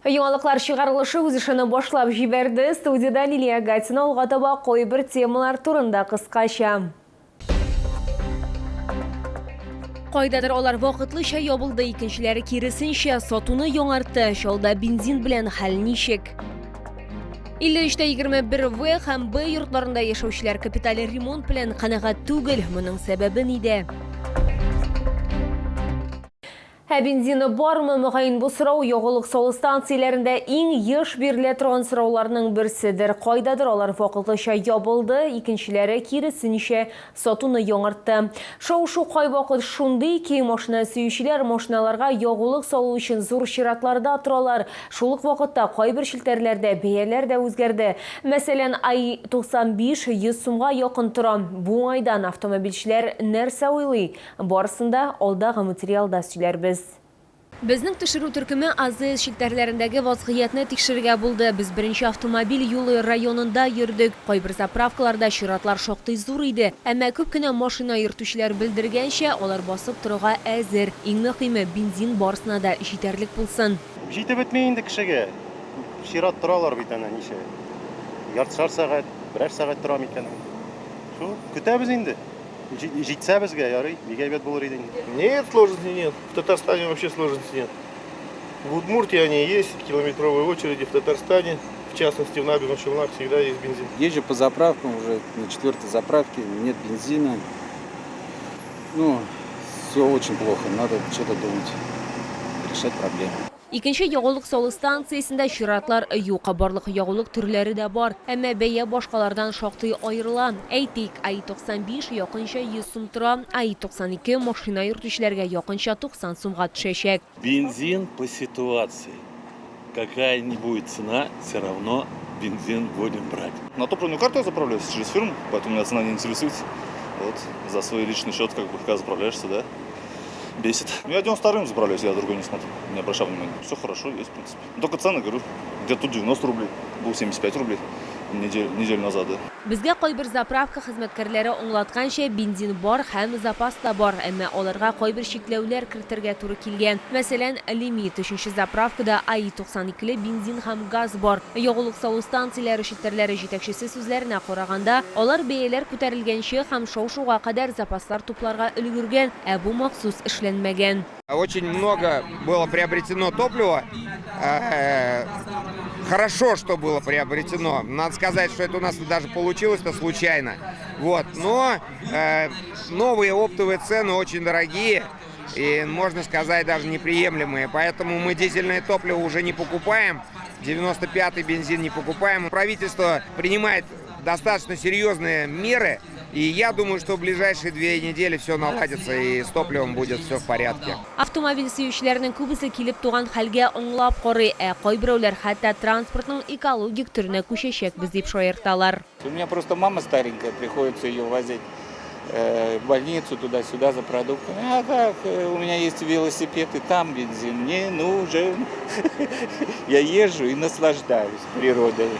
Яңалыклар чыгарылышы үз эшен башлап җибәрде. Студияда Лилия Гатина алга таба кайбер темалар турында кыскача. Кайдадыр алар вакытлыча ябылды, икенчеләре киресенчә сатуны яңартты. Шалда бензин белән хәл ничек? 53-21 В һәм Б йортларында яшәүчеләр капиталь ремонт белән канәгать түгел. Моның сәбәбе нидә? Бензины бармы? Мөгаен бу сорау ягулык салу станцияләрендә иң еш бирелә торган сорауларның берседер. Кайдадыр алар вакытлыча ябылды, икенчеләре киресенчә сатуны яңартты. Шау-шу кайвакыт шундый ки, машина сөючеләр машиналарга ягулык салу өчен зур чиратларда торалар. Шул ук вакытта кайбер шелтәрләрдә бәяләр дә үзгәрде. Мәсәлән, ай 95-100 сумга якын тора. Бу айдан автомобильчеләр нәрсә уйлый? Барысында алдагы материалда сөйләрбез. Безнең төшерү төркеме АЗС шелтәрләрендәге вазгыятны тикшерергә булды. Без беренче автомобиль юлы районында йөрдек. Кайбер заправкаларда чиратлар шактый зур иде. Әмма күп кенә машина йөртүчеләр белдергәнчә, алар басып торырга әзер. Иң мөһиме, бензин барысына да җитәрлек булсын. Җитеп бетмәй инде кешегә. Чират торалар бит әнә ничә. Яртышар сәгать, берәр сәгать тора микән. Шу, көтәбез инде. Житсә безгә ярый, бик әйбәт булыр иде инде. Нет, сложности нет. В Татарстане вообще сложности нет. В Удмуртии они есть, километровые очереди. В Татарстане, в частности в набережных Челнах, всегда есть бензин. Езжу по заправкам, уже на 4-й заправке, нет бензина. Ну, все очень плохо, надо что-то думать, решать проблемы. Икенче ягулык салу станциясендә чиратлар юк, барлык ягулык төрләре дә бар. Әмма бәя башкалардан шактый аерыла. Әйтик, ай 95 якынча 100 сум тора, ай 92 машина йөртүчеләргә якынча 90 сумга төшәчәк. Бензин по ситуации. Какая ни будет цена, все равно бензин будем брать. На топливную карту я заправляюсь через фирму, поэтому меня цена не интересует. Вот, за свой личный счет, как бы, когда заправляешься, да, бесит. Я 92-м заправляюсь, я другой не смотрю, не обращаю внимания. Все хорошо есть, в принципе. Только цены, говорю, где-то тут 90 рублей, был 75 рублей неделю назад, да. Безгә кайбер заправка хезмәткәрләре аңлатканча, бензин бар һәм запас та бар, әмма аларга кайбер чикләүләр кертергә туры килгән. Мәсәлән, лимит 3нче заправкада ай 92-ле бензин һәм газ бар. Ягулык салу станцияләре шелтәрләре җитәкчесе сүзләренә караганда, алар бәяләр күтәрелгәнче һәм шау-шуга кадәр запаслар тупларга өлгергән, ә бу махсус эшләнмәгән. Очень много было приобретено топлива. Хорошо, что было приобретено. Надо сказать, что это у нас даже получилось-то случайно. Вот. Но новые оптовые цены очень дорогие и, можно сказать, даже неприемлемые. Поэтому мы дизельное топливо уже не покупаем. 95-й бензин не покупаем. Правительство принимает достаточно серьезные меры. И я думаю, что в ближайшие 2 недели все наладится и с топливом будет все в порядке. Автомобиль сөючеләрнең күбесе килеп туган хәлгә аңлап карый, кайберәүләр хәтта транспортның экологик төренә күчәчәкбез дип шаярталар. У меня просто мама старенькая, приходится ее возить в больницу туда-сюда за продуктами. А как, у меня есть велосипед, и там бензин не нужен. Я езжу и наслаждаюсь природой.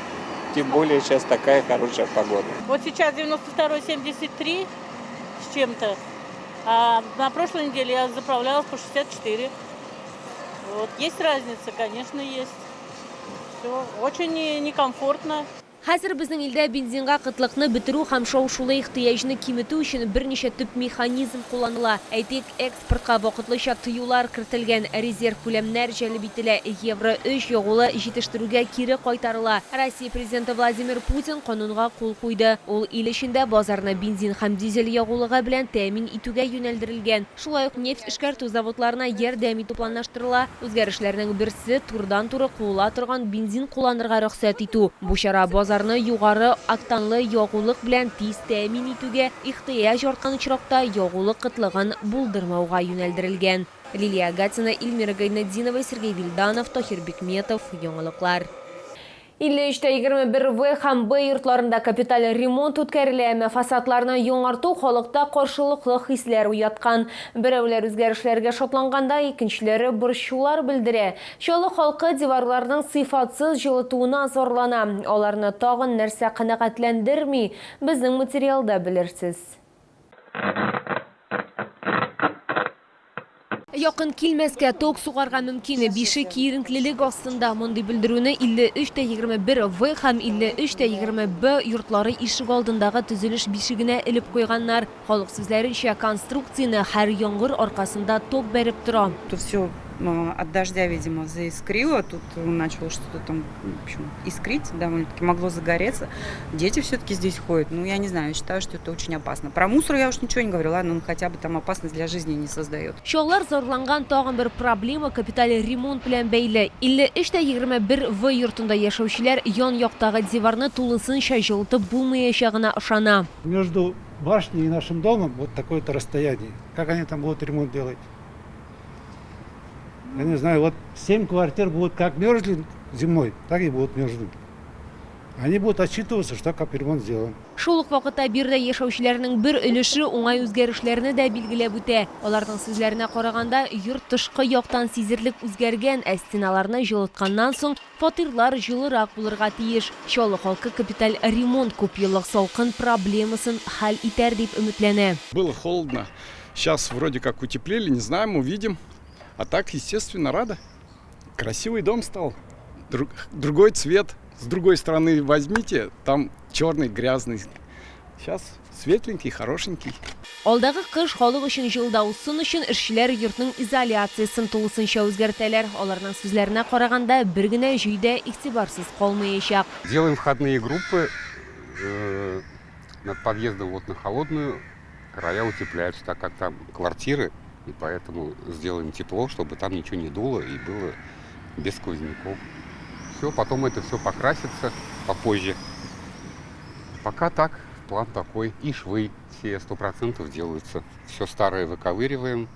Тем более сейчас такая хорошая погода. Вот сейчас 92-73 с чем-то, а на прошлой неделе я заправлялась по 64. Вот. Есть разница, конечно, есть. Все. Очень некомфортно. Хәзер безнең илдә бензинга кытлыкны бетерү һәм шау-шулы ихтыяҗны киметү өчен берничә төп механизм кулланыла. Әйтик, экспортка вакытлыча тыюлар кертелгән, резерв күләмнәр җәлеп ителә, евро 3 ягулы җитештерүгә кире кайтарыла. Россия президенты Владимир Путин канунга кул куйды. Ул ил эчендә базарны бензин һәм дизель ягулыгы белән тәэмин итүгә юнәлдерелгән. Шулай ук нефть эшкәртү заводларына ярдәм итү планлаштырыла. Үзгәрешләрнең берсе турыдан-туры куыла торган бензин кулланырга рөхсәт итү. Бу чара базарны югары октанлы ягулык белән тиз тәэмин итүгә, ихтыяҗ арткан очракта ягулык кытлыгын булдырмауга юнәлдерелгән. Лилия Гатина, Эльмира Гайнетдинова, Сергей Вильданов, Тохир Бекметов, яңалыклар. 53-21 В һәм Б йортларында капиталь ремонт үткәрелә, әмма фасадларны яңарту халыкта каршылыклы хисләр уяткан. Берәүләр үзгәрешләргә шатланганда, икенчеләре борчулар белдерә. Чаллы халкы диварларның сыйфатсыз җылытуына зарлана. Аларны тагын нәрсә канәгатьләндерми, безнең материалда белерсез. Якын килмәскә ток сугарга мөмкин. Бише киеренклелек астында мондай белдерүне 53-21 В һәм 53-20 йортлары ишек алдындагы төзелеш бишегенә элеп куйганнар. Халык сүзләренчә, конструкцияне һәр яңгыр аркасында ток бәреп тора. Тут все от дождя, видимо, заискрило. Тут начало что-то там, в общем, искрить, довольно-таки могло загореться. Дети все-таки здесь ходят. Ну, я не знаю, я считаю, что это очень опасно. Про мусор я уж ничего не говорю, ладно, он хотя бы там опасность для жизни не создает. Шулар зарланган тагын бер проблема капиталь ремонт белән бәйле. 53-21 В йортында яшәүчеләр ян яктагы диварны тулысынча җылытып булмаячагына ышана. Между башней и нашим домом вот такое-то расстояние. Как они там будут ремонт делать? Я не знаю, вот 7 квартир будут как мерзли зимой, так и будут мерзнуть. Они будут отчитываться, что капремонт сделан. Шул ук вакытта бирдә яшәүчеләрнең бер өлеше уңай үзгәрешләрне дә билгеләп үтә. Аларның сүзләренә караганда, йорт тышкы яктан сизерлек үзгәргән, ә стеналарны җылытканнан соң фатирлар җылырак булырга тиеш. Чаллы халкы капиталь ремонт күп еллык салкын проблемасын хәл итәр дип өметләнә. Было холодно, сейчас вроде как утеплели, не знаем, увидим. А так, естественно, рада. Красивый дом стал. Другой цвет. С другой стороны возьмите, там черный, грязный. Сейчас светленький, хорошенький. Алдагы кыш халык өчен җылда усын өчен эшчеләр йортның изоляциясын тулысынча үзгәртәләр. Аларның сүзләренә караганда, бер генә җөйдә игътибарсыз калмаячак. Делаем входные группы над подъездом вот на холодную. Края утепляются, так как там квартиры. И поэтому сделаем тепло, чтобы там ничего не дуло и было без сквозняков. Все, потом это все покрасится попозже. Пока так, план такой. И швы все 100% делаются. Все старое выковыриваем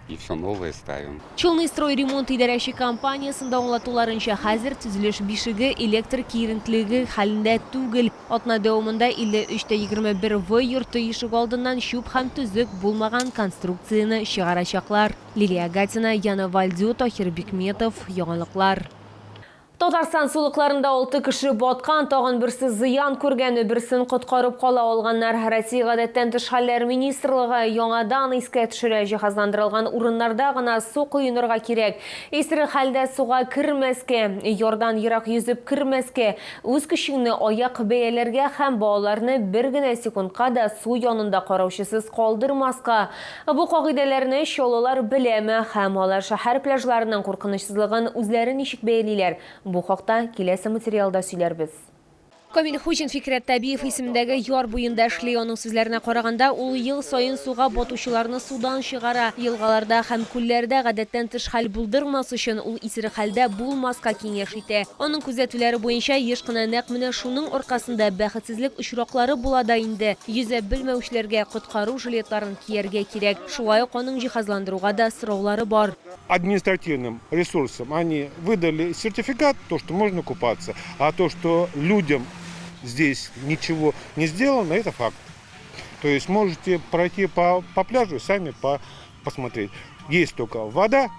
и все новое ставим. Чулный строй ремонт идарәче компаниясында аңлатуларынча, хәзер төзелеш бишеге электр киеренклеге хәлендә түгел. Атна дәвамында 53-21 В йорты ишек алдыннан чүп һәм төзек булмаган конструкцияны чыгарачаклар. Лилия Гатина, Яна Вальдю, Тахир Бикметов, яңалыклар. Татарстан сулыкларында 6 кеше баткан, тагын берсе зыян күргән, берсен коткарып кала алганнар. Россия гадәттән тыш хәлләр министрлыгы яңадан искә төшерә, җиһазландырылган урыннарда гына су коенырга кирәк. Исере хәлдә суга кермәскә, ярдан ерак йөзеп кермәскә, үз көчеңне аяк бәяләргә һәм балаларны бер генә секундка да су янында караучысыз калдырмаска. Бу кагыйдәләрне чаллылар беләме һәм алар шәһәр пляжларының куркынычсызлыгын үзләре ничек бәялиләр? Бу хакта киләсе материалда сөйләрбез. Камил Хуҗин Фикрәт Табиев исемендәге яр буенда эшли. Аның сүзләренә караганда, ул ел саен суга батучыларны судан чыгара. Елгаларда һәм күлләрдә гадәттән тыш хәл булдырмас өчен ул исере хәлдә булмаска киңәш итә. Аның күзәтүләре буенча, еш кына нәкъ менә шуның аркасында бәхетсезлек очраклары була да инде. Йөзә белмәүчләргә коткару жилетларын кияргә кирәк. Шулай ук аның җиһазландыруга да сораулары бар. Административным ресурсом они выдали сертификат, то, что можно купаться, а то, что людям здесь ничего не сделано, это факт. То есть можете пройти по пляжу, сами посмотреть. Есть только вода,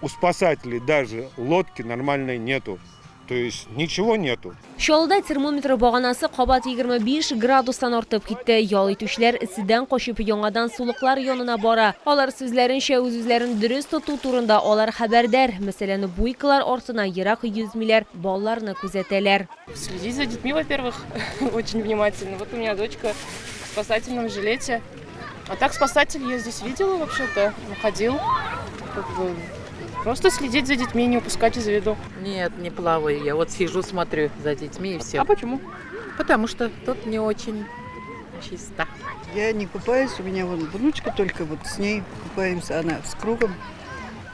у спасателей даже лодки нормальной нету. То есть ничего нету. Чаллыда термометр баганасы кабат 25 градустан артып китте. Ял итүчеләр исидән качып яңадан сулыклар янына бара. Алар сүзләренчә, үзләрен дөрес тоту турында алар хәбәрдар. Мәсәлән, буйкалар артына ерак йөзмиләр, балаларны күзәтәләр. Следить за детьми, во-первых, очень внимательно. Вот у меня дочка в спасательном жилете. А так спасатель я здесь видела вообще-то, ходил. Просто следить за детьми, не упускать из виду. Нет, не плаваю. Я вот сижу, смотрю за детьми и все. А почему? Потому что тут не очень чисто. Я не купаюсь, у меня вон внучка только вот с ней купаемся, она с кругом.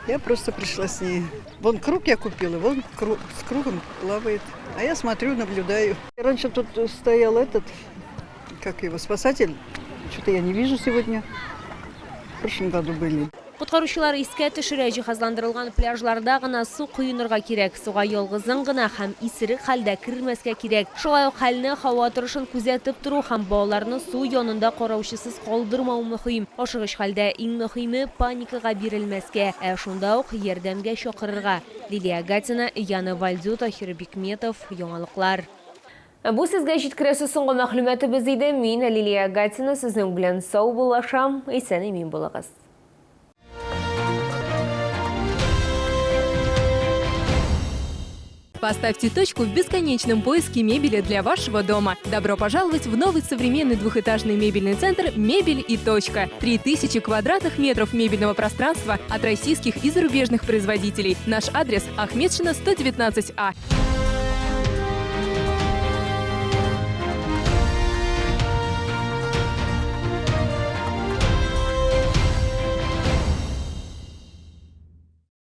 Я просто пришла с ней. Вон круг я купила, вон с кругом плавает. А я смотрю, наблюдаю. Раньше тут стоял этот, как его, спасатель. Что-то я не вижу сегодня. В прошлом году были. Коткаручылар искә төшерә, җиһазландырылган пляжларда гына су коенырга кирәк. Суга ялгызын гына һәм исерек хәлдә кермәскә кирәк. Шулай ук хәлне, һава торышын күзәтеп туру һәм балаларны су янында караучысыз калдырмау мөһим. Ашыгыч хәлдә иң мөһиме паникага бирелмәскә, ә шунда ук ярдәмгә чакырырга. Лилия Гатина, Яна Вальдю, Тахир Бикметов, яңалыклар. Бу сезгә җиткерәсе соңгы мәгълүматыбыз иде. Мин Лилия Гатина, сезнең белән сау булашам. Исән-имин булыгыз. Поставьте точку в бесконечном поиске мебели для вашего дома. Добро пожаловать в новый современный двухэтажный мебельный центр «Мебель и точка». 3000 квадратных метров мебельного пространства от российских и зарубежных производителей. Наш адрес – Ахметшина, 119А.